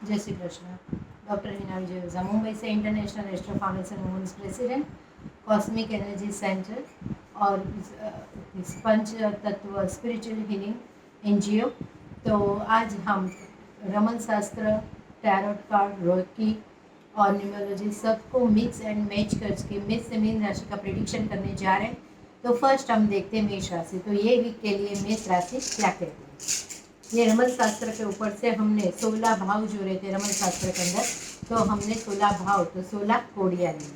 जय श्री कृष्ण। डॉक्टर हिना विजय ओझा, मुंबई से international astro foundation women's president, cosmic energy centre और पंच तत्व स्पिरिचुअल हीलिंग एनजीओ। तो आज हम रमन शास्त्र, टैरोट कार्ड, रोकी और न्यूमरोलॉजी सबको मिक्स एंड मैच करके मेष से मीन राशि का प्रेडिक्शन करने जा रहे हैं। तो फर्स्ट हम देखते हैं मेष राशि। तो ये वीक के लिए मेष राशि क्या कहती है। ये रमन शास्त्र के ऊपर से हमने 16 भाव जो रहते हैं रमन शास्त्र के अंदर, तो हमने 16 भाव तो 16 कोड़ियाँ ली।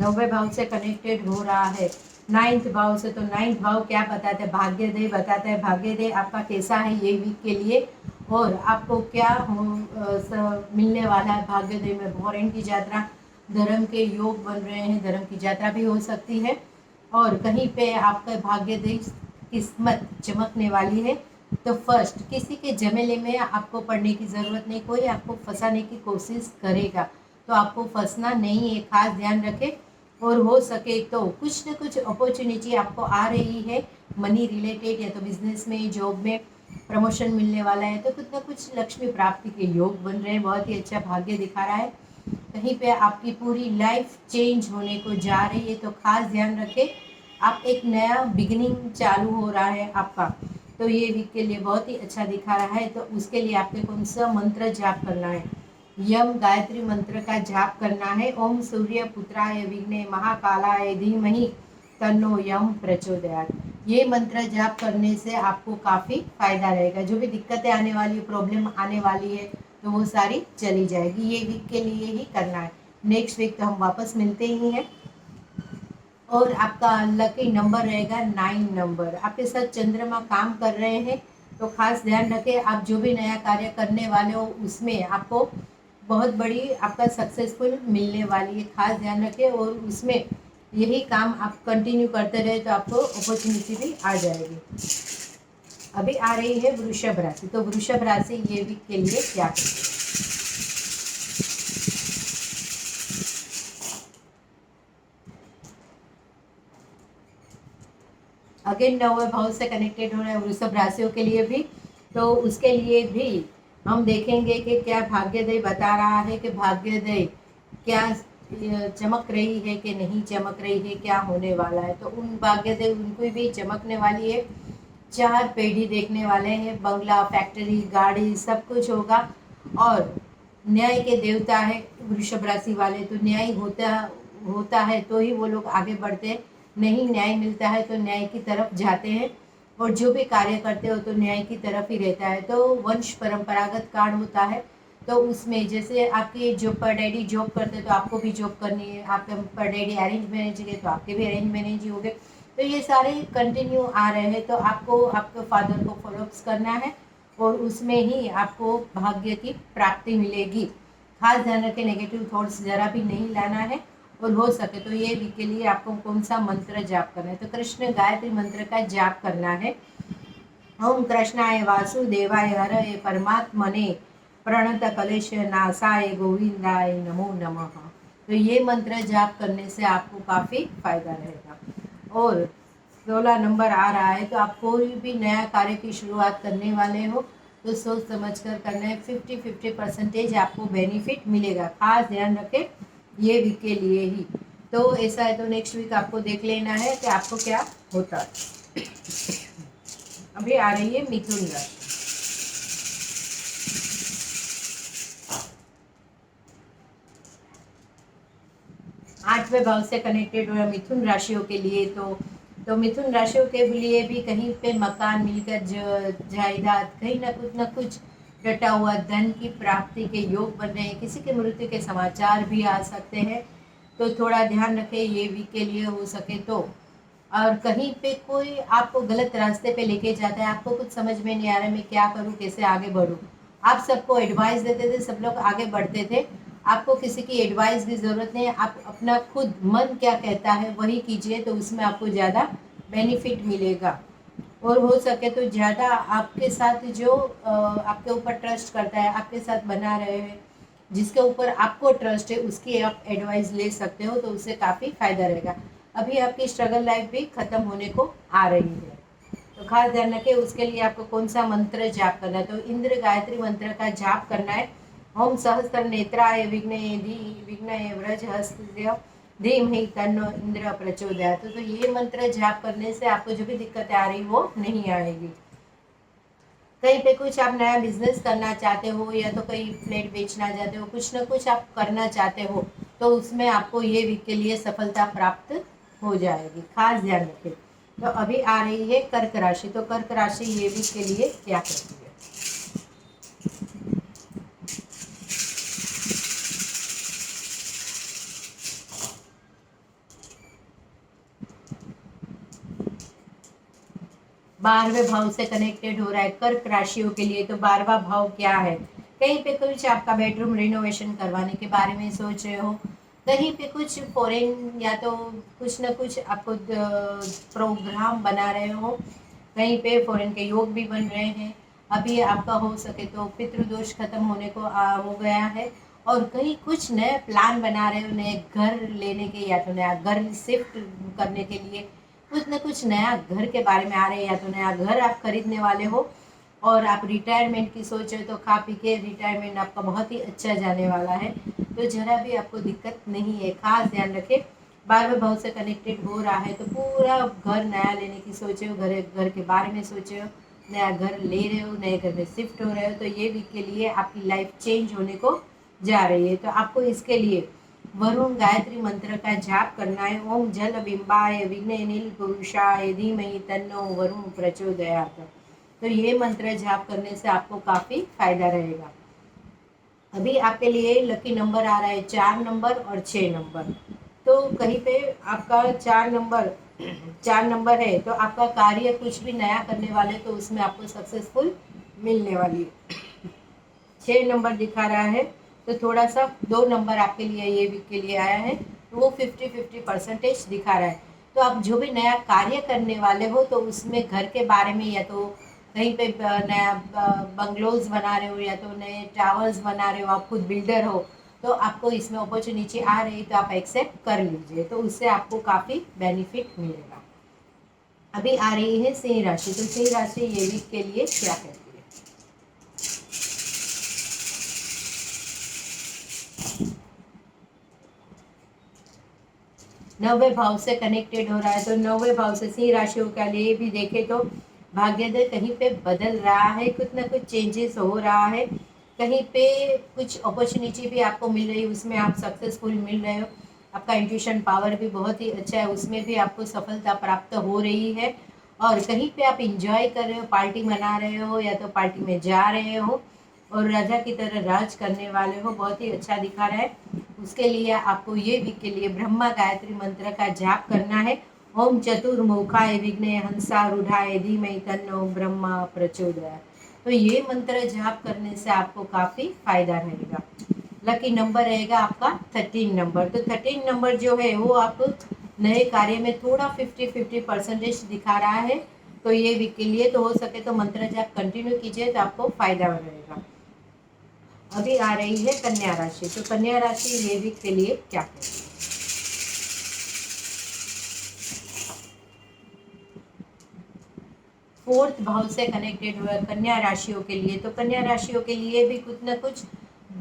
नौवे भाव से कनेक्टेड हो रहा है नाइन्थ भाव से। तो नाइन्थ भाव क्या बताता है? भाग्योदय बताता है। भाग्योदय आपका कैसा है ये वीक के लिए और आपको क्या मिलने वाला है भाग्योदय में। भौरण की यात्रा, धर्म के योग बन रहे हैं, धर्म की यात्रा भी हो सकती है और कहीं पे आपका भाग्योदय किस्मत चमकने वाली है। तो फर्स्ट, किसी के झमेले में आपको पड़ने की ज़रूरत नहीं। कोई आपको फंसाने की कोशिश करेगा तो आपको फंसना नहीं है, खास ध्यान रखें। और हो सके तो कुछ न कुछ अपॉर्चुनिटी आपको आ रही है मनी रिलेटेड, या तो बिजनेस में, जॉब में प्रमोशन मिलने वाला है, तो कुछ ना कुछ लक्ष्मी प्राप्ति के योग बन रहे हैं। बहुत ही अच्छा भाग्य दिखा रहा है। कहीं पे आपकी पूरी लाइफ चेंज होने को जा रही है, तो खास ध्यान रखें। आप एक नया बिगिनिंग चालू हो रहा है आपका, तो ये वीक के लिए बहुत ही अच्छा दिखा रहा है। तो उसके लिए आपको कौन सा मंत्र जाप करना है? यम गायत्री मंत्र का जाप करना है। ओम सूर्य पुत्राय विघ्ने महाकालाय धीमहि तन्नो यम प्रचोदयात्। ये मंत्र जाप करने से आपको काफ़ी फायदा रहेगा। जो भी दिक्कतें आने वाली, प्रॉब्लम आने वाली है, तो वो सारी चली जाएगी। ये वीक के लिए ही करना है। नेक्स्ट वीक तो हम वापस मिलते ही हैं। और आपका लकी नंबर रहेगा 9 नंबर। आपके साथ चंद्रमा काम कर रहे हैं, तो खास ध्यान रखें। आप जो भी नया कार्य करने वाले हो उसमें आपको बहुत बड़ी आपका सक्सेसफुल मिलने वाली है, खास ध्यान रखें। और उसमें यही काम आप कंटिन्यू करते रहे तो आपको अपॉर्चुनिटी भी आ जाएगी। अभी आ रही है वृषभ राशि। तो वृषभ राशि ये वीक के लिए क्या करें? अगेन नौवे भाव से कनेक्टेड हो रहा है वृषभ राशियों के लिए भी। तो उसके लिए भी हम देखेंगे कि क्या भाग्योदय बता रहा है कि भाग्योदय क्या चमक रही है कि नहीं चमक रही है, क्या होने वाला है। तो उन भाग्योदय उनको भी चमकने वाली है। 4 पेढ़ी देखने वाले हैं, बंगला, फैक्ट्री, गाड़ी सब कुछ होगा। और न्याय के देवता है वृषभ राशि वाले, तो न्याय होता है तो ही वो लोग आगे बढ़ते हैं। नहीं न्याय मिलता है तो न्याय की तरफ जाते हैं। और जो भी कार्य करते हो तो न्याय की तरफ ही रहता है। तो वंश परंपरागत कार्ड होता है। तो उसमें जैसे आपके जो पर डैडी जॉब करते हैं तो आपको भी जॉब करनी है। आपके पर डैडी अरेंज मैरिज है तो आपके भी अरेंज मैरिज ही होंगे। तो ये सारे कंटिन्यू आ रहे हैं, तो आपको आपके फादर को फॉलोअप्स करना है और उसमें ही आपको भाग्य की प्राप्ति मिलेगी। खास ध्यान रखें, नेगेटिव थॉट्स जरा भी नहीं लाना है। और हो सके तो ये वीक के लिए आपको कौन सा मंत्र जाप करना है? तो कृष्ण गायत्री मंत्र का जाप करना है। ओम कृष्णाय वासुदेवाय हरये परमात्मने प्रणत कलेश नासाय गोविंदाय नमो नमः। तो ये मंत्र जाप करने से आपको काफ़ी फायदा रहेगा। और 16 नंबर आ रहा है। तो आप कोई भी नया कार्य की शुरुआत करने वाले हो तो सोच समझ कर करना है। 50-50% आपको बेनिफिट मिलेगा, खास ध्यान रखें ये वीक के लिए ही। तो ऐसा है तो नेक्स्ट वीक आपको देख लेना है कि आपको क्या होता है। अभी आ रही है मिथुन राशि। 8वें भाव से कनेक्टेड हो मिथुन राशियों के लिए। तो मिथुन राशियों के लिए भी कहीं पे मकान मिलकर जायदाद, कहीं ना कुछ डटा हुआ धन की प्राप्ति के योग बन रहे हैं। किसी के मृत्यु के समाचार भी आ सकते हैं, तो थोड़ा ध्यान रखें ये वीक के लिए हो सके तो। और कहीं पे कोई आपको गलत रास्ते पे लेके जाता है, आपको कुछ समझ में नहीं आ रहा है मैं क्या करूँ, कैसे आगे बढ़ूँ। आप सबको एडवाइस देते थे, सब लोग आगे बढ़ते थे। आपको किसी की एडवाइस की ज़रूरत नहीं है। आप अपना खुद मन क्या कहता है वही कीजिए, तो उसमें आपको ज़्यादा बेनिफिट मिलेगा। और हो सके तो ज़्यादा आपके साथ जो आपके ऊपर ट्रस्ट करता है, आपके साथ बना रहे हैं, जिसके ऊपर आपको ट्रस्ट है, उसकी आप एडवाइस ले सकते हो, तो उससे काफ़ी फायदा रहेगा। अभी आपकी स्ट्रगल लाइफ भी खत्म होने को आ रही है। तो खास ध्यान रखें, उसके लिए आपको कौन सा मंत्र जाप करना है। तो इंद्र गायत्री मंत्र का जाप करना है। ओम सहस्त्र नेत्राय विघ्नये व्रजहस्तस्य धीमहि तन्नो इंद्र प्रचोदयात्। तो ये मंत्र जाप करने से आपको जो भी दिक्कतें आ रही वो नहीं आएगी। कहीं पे कुछ आप नया बिजनेस करना चाहते हो या तो कहीं फ्लैट बेचना चाहते हो, कुछ ना कुछ आप करना चाहते हो, तो उसमें आपको ये वीक के लिए सफलता प्राप्त हो जाएगी। खास ध्यान रखें। तो अभी आ रही है कर्क राशि। तो कर्क राशि ये वीक के लिए क्या करती है। 12वें भाव से कनेक्टेड हो रहा है कर्क राशियों के लिए। तो 12वां भाव क्या है। कहीं पे कुछ आपका बेडरूम रिनोवेशन करवाने के बारे में सोच रहे हो, कहीं पे कुछ फॉरेन या तो कुछ ना कुछ आपको प्रोग्राम बना रहे हो, कहीं पे फॉरेन के योग भी बन रहे हैं। अभी आपका हो सके तो पितृदोष खत्म होने को हो गया है, और कहीं कुछ नए प्लान बना रहे हो, नए घर लेने के या तो नया घर शिफ्ट करने के लिए कुछ ना कुछ नया घर के बारे में आ रहे हैं, या तो नया घर आप खरीदने वाले हो, और आप रिटायरमेंट की सोच रहे हो। तो खा पी के रिटायरमेंट आपका बहुत ही अच्छा जाने वाला है, तो जरा भी आपको दिक्कत नहीं है। खास ध्यान रखें, 12वें भाव से कनेक्टेड हो रहा है, तो पूरा घर नया लेने की सोचे हो, घर के बारे में सोचे हो, नया घर ले रहे हो, नए घर में शिफ्ट हो रहे हो, तो ये वीक के लिए आपकी लाइफ चेंज होने को जा रही है। तो आपको इसके लिए वरुण गायत्री मंत्र का जाप करना है। ओम जल बिंबाय विघ्न नील पुरुषाय धीमहि तन्नो वरुण प्रचोदयात्। तो ये मंत्र जाप करने से आपको काफी फायदा रहेगा। अभी आपके लिए लकी नंबर आ रहा है 4 नंबर और 6 नंबर। तो कहीं पे आपका 4 नंबर है, तो आपका कार्य कुछ भी नया करने वाले तो उसमें आपको सक्सेसफुल मिलने वाली है। 6 नंबर दिखा रहा है, तो थोड़ा सा 2 नंबर आपके लिए ये वीक के लिए आया है, तो वो 50-50% दिखा रहा है। तो आप जो भी नया कार्य करने वाले हो, तो उसमें घर के बारे में या तो कहीं पे नया बंगलोज बना रहे हो या तो नए टावर्स बना रहे हो, आप खुद बिल्डर हो, तो आपको इसमें अपॉर्चुनिटी आ रही, तो आप एक्सेप्ट कर लीजिए, तो उससे आपको काफ़ी बेनिफिट मिलेगा। अभी आ रही है सिंह राशि। तो सिंह राशि ये वीक के लिए क्या कहती है। 9वें भाव से कनेक्टेड हो रहा है, तो 9वें भाव से सिंह राशियों के लिए भी देखे तो भाग्योदय कहीं पे बदल रहा है, कुछ ना कुछ चेंजेस हो रहा है, कहीं पे कुछ अपॉर्चुनिटी भी आपको मिल रही है, उसमें आप सक्सेसफुल मिल रहे हो। आपका इंट्यूशन पावर भी बहुत ही अच्छा है, उसमें भी आपको सफलता प्राप्त हो रही है, और कहीं पे आप इंजॉय कर रहे हो, पार्टी मना रहे हो या तो पार्टी में जा रहे हो, और राजा की तरह राज करने वाले हो, बहुत ही अच्छा दिखा रहा है। उसके लिए आपको ये वीक के लिए ब्रह्मा गायत्री मंत्र का जाप करना है। ओम चतुर्मुखाय विघ्ने हंसारूढ़ाय धीमहि तन्नो ब्रह्मा प्रचोदयात्। तो ये मंत्र जाप करने से आपको काफी फायदा रहेगा। लकी नंबर रहेगा आपका 13 नंबर। तो 13 नंबर जो है वो आप नए कार्य में थोड़ा 50-50% दिखा रहा है, तो ये वीक के लिए तो हो सके तो मंत्र जाप कंटिन्यू कीजिए, तो आपको फायदा रहेगा। अभी आ रही है कन्या राशि। तो कन्या राशि ये वीक के लिए क्या कहती है। 4th भाव से कनेक्टेड हुआ कन्या राशियों के लिए। तो कन्या राशियों के लिए भी कुछ ना कुछ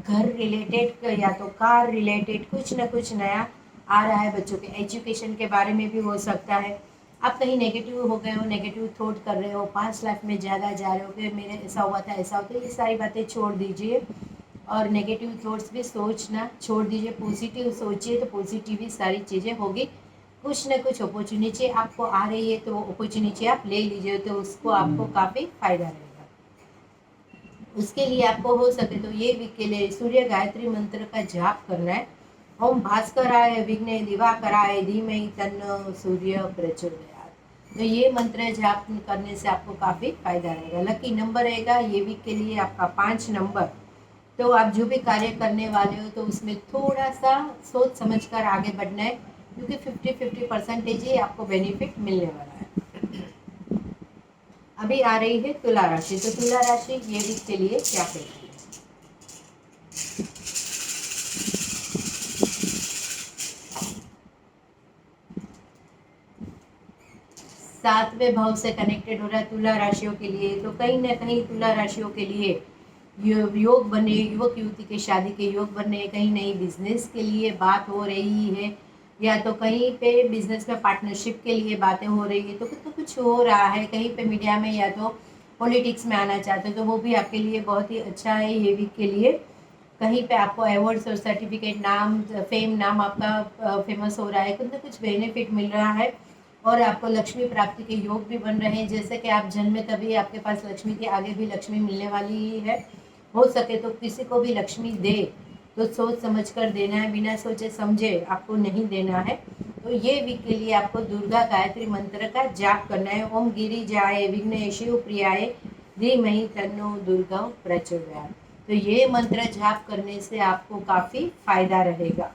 घर रिलेटेड या तो कार रिलेटेड कुछ ना कुछ नया आ रहा है। बच्चों के एजुकेशन के बारे में भी हो सकता है। आप कहीं नेगेटिव हो गए हो, नेगेटिव थॉट कर रहे हो, पास्ट लाइफ में ज़्यादा जा रहे हो कि मेरे ऐसा हुआ था ऐसा होता है, ये सारी बातें छोड़ दीजिए, और नेगेटिव थॉट्स भी सोचना छोड़ दीजिए, पॉजिटिव सोचिए, तो पॉजिटिव ही सारी चीज़ें होगी। कुछ न कुछ अपॉर्चुनिटी आपको आ रही है, तो वो अपॉर्चुनिटी आप ले लीजिए, तो उसको आपको काफ़ी फायदा रहेगा। उसके लिए आपको हो सके तो ये वीक के लिए सूर्य गायत्री मंत्र का जाप करना है। ओम भास्कराय विघ्ने दिवाकराय धीमहि तन्नो सूर्य प्रचोदयात्। तो ये मंत्र जाप करने से आपको काफ़ी फायदा रहेगा। लकी नंबर रहेगा ये वीक के लिए आपका 5 नंबर। तो आप जो भी कार्य करने वाले हो, तो उसमें थोड़ा सा सोच समझ कर आगे बढ़ना है, क्योंकि 50-50% ही आपको बेनिफिट मिलने वाला है। अभी आ रही है तुला राशि। तो तुला राशि ये वीक के लिए क्या कहती है। सातवें भाव से कनेक्टेड हो रहा है तुला राशियों के लिए। तो कहीं ना कहीं तुला राशियों के लिए योग बने, युवक युवती के शादी के योग बने, कहीं नई बिजनेस के लिए बात हो रही है, या तो कहीं पे बिजनेस में पार्टनरशिप के लिए बातें हो रही है, तो कुछ हो रहा है कहीं पे मीडिया में, या तो पॉलिटिक्स में आना चाहते हो तो वो भी आपके लिए बहुत ही अच्छा है ये वीक के लिए। कहीं पे आपको अवार्ड्स और सर्टिफिकेट, नाम, फेम, नाम आपका फेमस हो रहा है, कुछ ना कुछ बेनिफिट मिल रहा है। और आपको लक्ष्मी प्राप्ति के योग भी बन रहे हैं, जैसे कि आप जन्मे तभी आपके पास लक्ष्मी के आगे भी लक्ष्मी मिलने वाली ही है। हो सके तो किसी को भी लक्ष्मी दे तो सोच समझ कर देना है, बिना सोचे समझे आपको नहीं देना है। तो ये वीक के लिए आपको दुर्गा गायत्री मंत्र का जाप करना है। ओम गिरिजाय विघ्नेश्वर प्रियाय धीमहि तन्नो दुर्गा प्रचोदयात्। तो ये मंत्र जाप करने से आपको काफ़ी फायदा रहेगा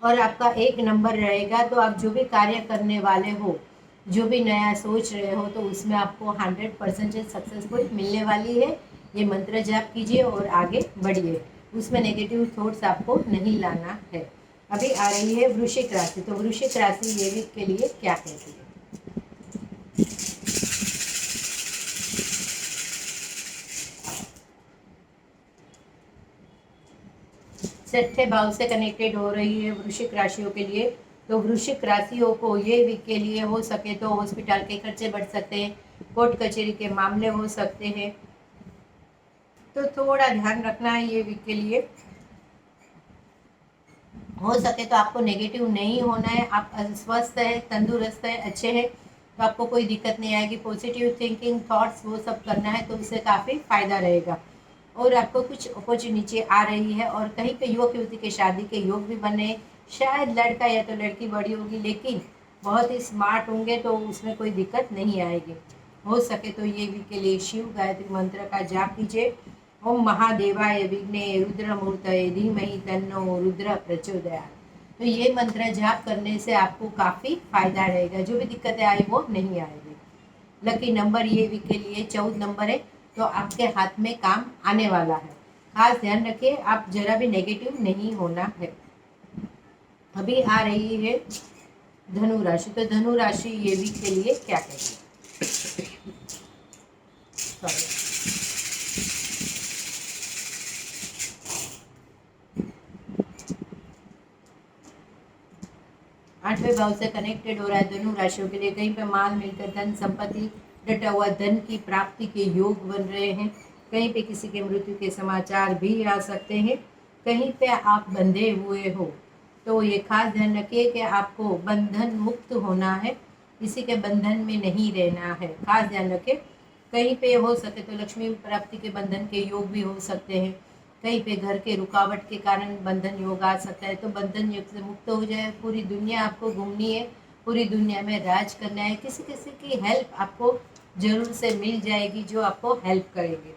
और आपका 1 नंबर रहेगा। तो आप जो भी कार्य करने वाले हो, जो भी नया सोच रहे हो, तो उसमें आपको 100% सक्सेसफुल मिलने वाली है। ये मंत्र जाप कीजिए और आगे बढ़िए, उसमें नेगेटिव थॉट्स आपको नहीं लाना है। अभी आ रही है वृश्चिक राशि। तो वृश्चिक राशि ये वीक के लिए क्या कहती है? छठे भाव से कनेक्टेड हो रही है वृश्चिक राशियों के लिए। तो वृश्चिक राशियों को ये वीक के लिए हो सके तो हॉस्पिटल के खर्चे बढ़ सकते हैं, कोर्ट कचहरी के मामले हो सकते हैं, तो थोड़ा ध्यान रखना है ये वीक के लिए। हो सके तो आपको नेगेटिव नहीं होना है, आप स्वस्थ है, तंदुरुस्त है, अच्छे हैं, तो आपको कोई दिक्कत नहीं आएगी। पॉजिटिव थिंकिंग, थॉट्स वो सब करना है, तो उससे काफ़ी फायदा रहेगा। और आपको कुछ अपॉर्चुनिटी आ रही है और कहीं पे युवक युवती के शादी के योग भी बने। शायद लड़का या तो लड़की बड़ी होगी, लेकिन बहुत ही स्मार्ट होंगे, तो उसमें कोई दिक्कत नहीं आएगी। हो सके तो ये वीक के लिए शिव गायत्री मंत्र का जाप कीजिए। ओम महादेवाय विघ्ने रुद्रमूर्तये धीमहि तन्नो रुद्र प्रचोदयात्। तो ये मंत्र जाप करने से आपको काफ़ी फायदा रहेगा, जो भी दिक्कतें आई वो नहीं आएगी। लकी नंबर ये वीक के लिए 14 नंबर है, तो आपके हाथ में काम आने वाला है। खास ध्यान रखिए, आप जरा भी नेगेटिव नहीं होना है। अभी आ रही है धनु राशि। तो धनु राशि ये वीक के लिए क्या कहती है? सॉरी, 8वें भाव से कनेक्टेड हो रहा है धनु राशियों के लिए। कहीं पे माल मिलकर धन संपत्ति, डटा हुआ धन की प्राप्ति के योग बन रहे हैं। कहीं पे किसी के मृत्यु के समाचार भी आ सकते हैं। कहीं पे आप बंधे हुए हो, तो ये खास ध्यान रखिए कि आपको बंधन मुक्त होना है, किसी के बंधन में नहीं रहना है। खास ध्यान रखें। कहीं पे हो सके तो लक्ष्मी प्राप्ति के बंधन के योग भी हो सकते हैं। कहीं पे घर के रुकावट के कारण बंधन योग आ सकता है, तो बंधन योग से मुक्त हो जाए। पूरी दुनिया आपको घूमनी है, पूरी दुनिया में राज करना है। किसी किसी की हेल्प आपको जरूर से मिल जाएगी, जो आपको हेल्प करेंगे।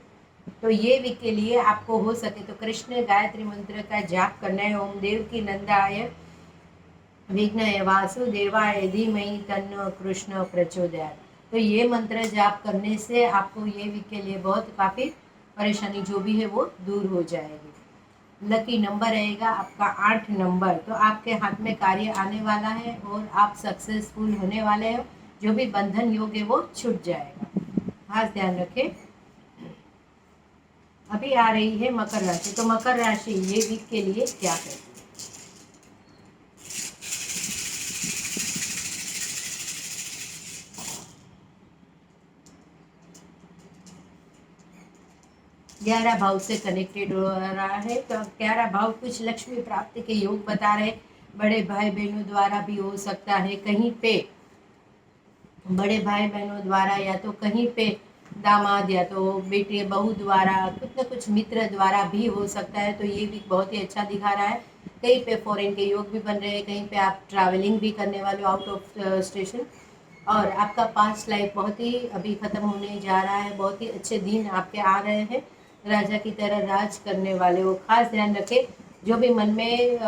तो ये वीक के लिए आपको हो सके तो कृष्ण गायत्री मंत्र का जाप करना है। ओम देव की नंदाय विघ्नय वासुदेवाय धीमहि तन्नो कृष्ण प्रचोदयात्। तो ये मंत्र जाप करने से आपको ये वीक के लिए बहुत काफ़ी परेशानी जो भी है वो दूर हो जाएगी। लकी नंबर रहेगा आपका 8 नंबर। तो आपके हाथ में कार्य आने वाला है और आप सक्सेसफुल होने वाले हो। जो भी बंधन योग है वो छूट जाएगा, खास ध्यान रखें। अभी आ रही है मकर राशि। तो मकर राशि ये वीक के लिए क्या है? 11 भाव से कनेक्टेड हो रहा है। तो 11 भाव कुछ लक्ष्मी प्राप्ति के योग बता रहे। बड़े भाई बहनों द्वारा भी हो सकता है, कहीं पे बड़े भाई बहनों द्वारा, या तो कहीं पे दामाद या तो बेटे बहू द्वारा, कुछ न कुछ मित्र द्वारा भी हो सकता है। तो ये भी बहुत ही अच्छा दिखा रहा है। कहीं पे फॉरेन के योग भी बन रहे हैं, कहीं पे आप ट्रैवलिंग भी करने वाले हो आउट ऑफ स्टेशन। और आपका पास्ट लाइफ बहुत ही अभी ख़त्म होने जा रहा है। बहुत ही अच्छे दिन आपके आ रहे हैं, राजा की तरह राज करने वाले हो। खास ध्यान रखें, जो भी मन में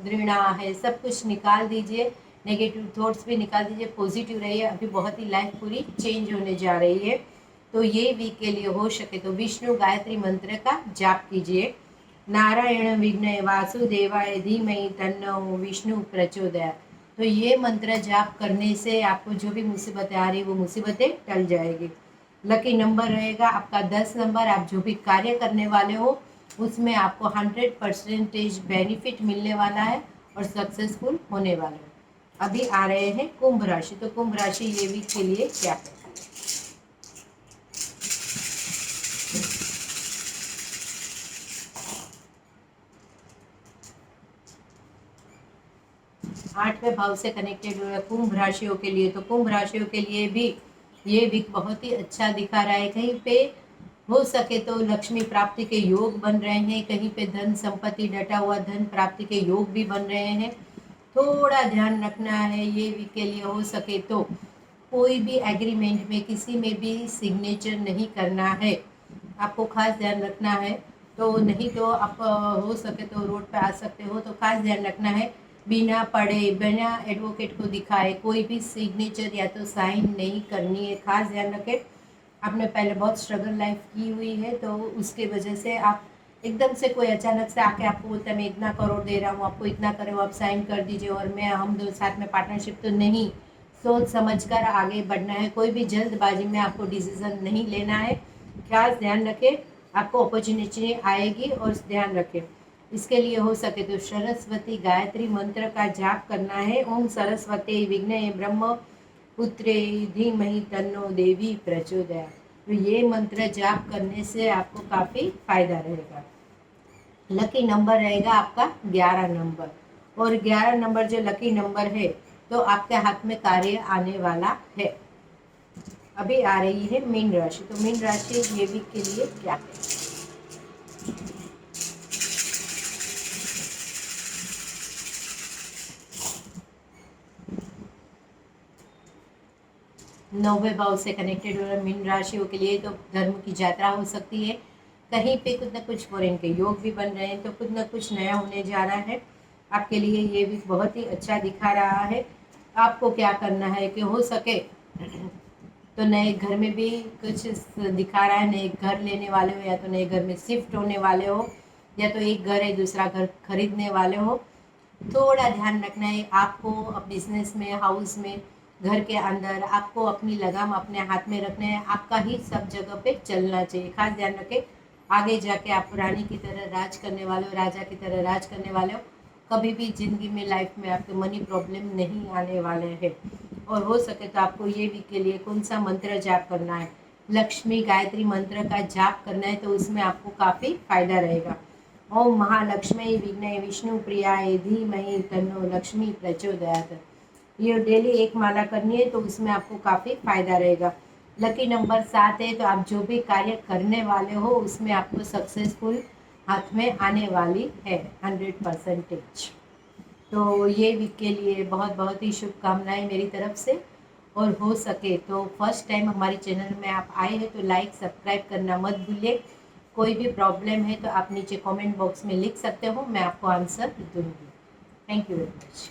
घृणा है सब कुछ निकाल दीजिए, नेगेटिव थॉट्स भी निकाल दीजिए, पॉजिटिव रहिए। अभी बहुत ही लाइफ पूरी चेंज होने जा रही है। तो ये वीक के लिए हो सके तो विष्णु गायत्री मंत्र का जाप कीजिए। नारायण विघ्नय वासुदेवाय धीमहि तन्नो विष्णु प्रचोदयात्। तो ये मंत्र जाप करने से आपको जो भी मुसीबतें आ रही वो मुसीबतें टल जाएगी। लकी नंबर रहेगा आपका 10 नंबर। आप जो भी कार्य करने वाले हो उसमें आपको 100% बेनिफिट मिलने वाला है और सक्सेसफुल होने वाले हो। अभी आ रहे हैं कुंभ राशि। तो कुंभ राशि ये वीक के लिए क्या है? आठवें भाव से कनेक्टेड हो कुंभ राशियों के लिए। तो कुंभ राशियों के लिए भी ये वीक बहुत ही अच्छा दिखा रहा है। कहीं पे हो सके तो लक्ष्मी प्राप्ति के योग बन रहे हैं, कहीं पे धन संपत्ति डटा हुआ धन प्राप्ति के योग भी बन रहे हैं। थोड़ा ध्यान रखना है ये वीक के लिए। हो सके तो कोई भी एग्रीमेंट में किसी में भी सिग्नेचर नहीं करना है, आपको खास ध्यान रखना है। तो नहीं तो आप हो सके तो रोड पे आ सकते हो, तो खास ध्यान रखना है बिना पढ़े बिना एडवोकेट को दिखाए कोई भी सिग्नेचर या तो साइन नहीं करनी है। खास ध्यान रखें, आपने पहले बहुत स्ट्रगल लाइफ की हुई है तो उसके वजह से आप एकदम से कोई अचानक से आके आपको बोलता है मैं इतना करोड़ दे रहा हूँ आपको, इतना करो आप साइन कर दीजिए और मैं हम दो साथ में पार्टनरशिप, तो नहीं। सोच समझकर आगे बढ़ना है, कोई भी जल्दबाजी में आपको डिसीजन नहीं लेना है। खास ध्यान रखें, आपको अपॉर्चुनिटी आएगी और ध्यान रखें। इसके लिए हो सके तो सरस्वती गायत्री मंत्र का जाप करना है। ओम सरस्वती विघ्ने ब्रह्म पुत्रे धीमहि तन्नो देवी प्रचोदयात्। तो ये मंत्र जाप करने से आपको काफ़ी फायदा रहेगा। लकी नंबर रहेगा आपका 11 नंबर। और 11 नंबर जो लकी नंबर है तो आपके हाथ में कार्य आने वाला है। अभी आ रही है मीन राशि। तो मीन राशि ये वीक के लिए क्या है? नौवें भाव से कनेक्टेड हो रहा है मीन राशियों के लिए। तो धर्म की यात्रा हो सकती है, कहीं पे कुछ ना कुछ फॉरेन के योग भी बन रहे हैं, तो कुछ ना कुछ नया होने जा रहा है आपके लिए। ये भी बहुत ही अच्छा दिखा रहा है। आपको क्या करना है कि हो सके तो नए घर में भी कुछ दिखा रहा है, नए घर लेने वाले हो या तो नए घर में शिफ्ट होने वाले हो या तो एक घर है दूसरा घर खरीदने वाले हो। थोड़ा ध्यान रखना है आपको बिजनेस में, हाउस में, घर के अंदर आपको अपनी लगाम अपने हाथ में रखना है। आपका ही सब जगह पे चलना चाहिए। खास ध्यान रखें, आगे जाके आप रानी की तरह राज करने वाले हो, राजा की तरह राज करने वाले हो। कभी भी जिंदगी में लाइफ में आपके मनी प्रॉब्लम नहीं आने वाले हैं। और हो सके तो आपको ये वीक के लिए कौन सा मंत्र जाप करना है? लक्ष्मी गायत्री मंत्र का जाप करना है, तो उसमें आपको काफ़ी फायदा रहेगा। ओम महालक्ष्मी विघ्ने विष्णु प्रियाय धीमहि तन्नो लक्ष्मी प्रचोदयात्। ये डेली एक माला करनी है तो उसमें आपको काफ़ी फायदा रहेगा। लकी नंबर 7 है। तो आप जो भी कार्य करने वाले हो उसमें आपको सक्सेसफुल हाथ में आने वाली है 100%। तो ये वीक के लिए बहुत बहुत ही शुभकामनाएं मेरी तरफ से। और हो सके तो फर्स्ट टाइम हमारे चैनल में आप आए हैं तो लाइक सब्सक्राइब करना मत भूलिए। कोई भी प्रॉब्लम है तो आप नीचे कमेंट बॉक्स में लिख सकते हो, मैं आपको आंसर दूंगी। Thank you very much.